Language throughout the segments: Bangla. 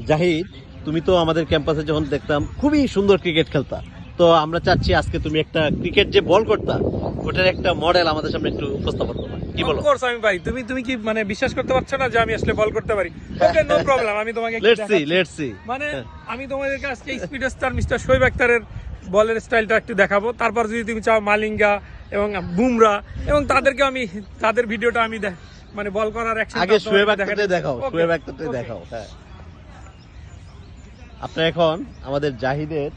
জাহিদ, তুমি তো আমাদের ক্যাম্পাসে যখন দেখতাম খুবই সুন্দর ক্রিকেট খেলতা, তো আমরা চাচ্ছি আজকে তুমি একটা ক্রিকেট যে বল করতা ওটার একটা মডেল আমাদের সামনে একটু উপস্থাপন করবা, কি বলো? অফ কোর্স আমি ভাই, তুমি কি মানে বিশ্বাস করতে পারছো না যে আমি আসলে বল করতে পারি? ওকে, নো প্রবলেম, আমি তোমাকে একটু দেখাচ্ছি। লেটস সি মানে আমি তোমাদেরকে আজকে স্পিড স্টার মিস্টার শোয়েব আখতারের বলের স্টাইলটা একটু দেখাবো। তারপর যদি তুমি চাও মালিঙ্গা এবং বুমরা এবং তাদেরকে আমি তাদের ভিডিওটা আমি মানে বল করার অ্যাকশন আগে শোয়েব আখতারকে দেখাও, শোয়েব আখতারকে দেখাও। হ্যাঁ, আপনি এখন আমাদের জাহিদের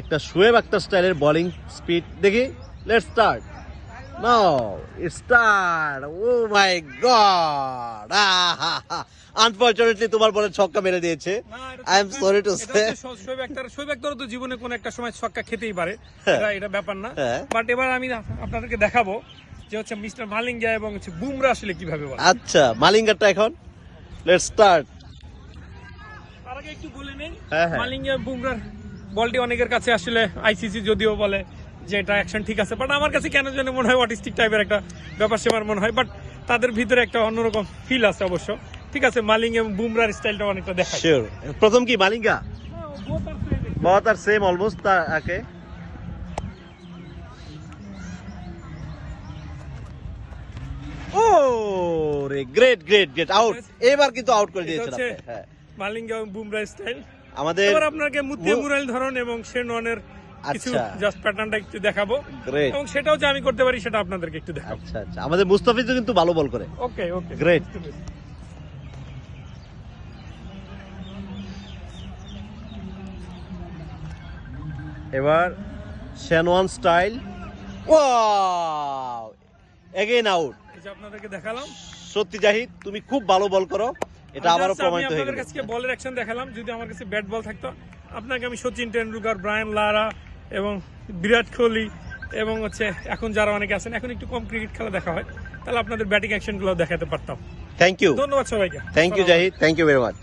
একটা শোয়েব আখতার স্টাইলের বোলিং স্পিড দেখি। Let's start now, start. Oh my god, unfortunately তোমার বলে ছক্কা মেরে দিয়েছে। I am sorry to say. Shoaib Akhtar তো জীবনে কোন একটা সময় ছক্কা খেতেই পারে, এটা ব্যাপার না। হ্যাঁ। বাট এবার আমি আপনাদেরকে দেখাবো যে হচ্ছে মিস্টার মালিঙ্গা এবং হচ্ছে বুমরা আসলে কিভাবে বলে। আচ্ছা, মালিঙ্গারটা এখন লেটস স্টার্ট। তার আগে একটু বলে নেই, হ্যাঁ, হ্যাঁ। মালিঙ্গা বুমরার বলটি অনেকের কাছে আসলে আইসিসি যদিও বলে যে এটা অ্যাকশন ঠিক আছে, বাট আমার কাছে কেন যেন মনে হয় অটিস্টিক টাইপের একটা ব্যাপার সেবার মনে হয়। বাট তাদের ভিতরে একটা অন্যরকম ফিল আছে অবশ্য। ঠিক আছে, মালিঙ্গা এবং বুমরার স্টাইলটা অনেকটা দেখায়। শিওর। প্রথম কি মালিঙ্গা? बहुत आर सेम ऑलमोस्ट आके ও রে, গ্রেট গ্রেট গ্রেট, আউট। এবার কিন্তু আউট করে দিয়েছেন আপনি। হ্যাঁ, মালিঙ্গা এবং বুমরা স্টাইল। আমাদের এবার আপনাকে মুতিয়া মুরাইল ধরন এবং শেনওয়ানের কিছু আচ্ছা। জাস্ট প্যাটার্নটা একটু দেখাবো গ্রেট। এবং সেটাও যে আমি করতে পারি সেটা আপনাদেরকে একটু দেখাবো। আচ্ছা আচ্ছা, আমাদের মুস্তাফিজও কিন্তু ভালো বল করে। ওকে ওকে, Great. এবার শেনওয়ান স্টাইল, ওয়াও, এগেইন আউট। এই যে আপনাদেরকে দেখালাম। সত্যি জাহিদ, তুমি খুব ভালো বল করো, এটা আবারও প্রমাণিত হয়ে গেল। আপনাদের কাছে বলের অ্যাকশন দেখালাম। যদি আমার কাছে ব্যাট বল থাকতো, আপনাকে আমি সচিন টেন্ডুলকার, ব্রায়ান লারা এবং বিরাট কোহলি এবং হচ্ছে এখন যারা অনেকে আছেন, এখন একটু কম ক্রিকেট খেলা দেখা হয়, তাহলে আপনাদের ব্যাটিং অ্যাকশনগুলো দেখাতে পারতাম। থ্যাংক ইউ, ধন্যবাদ সবাইকে। Thank you Zahid, thank you very much.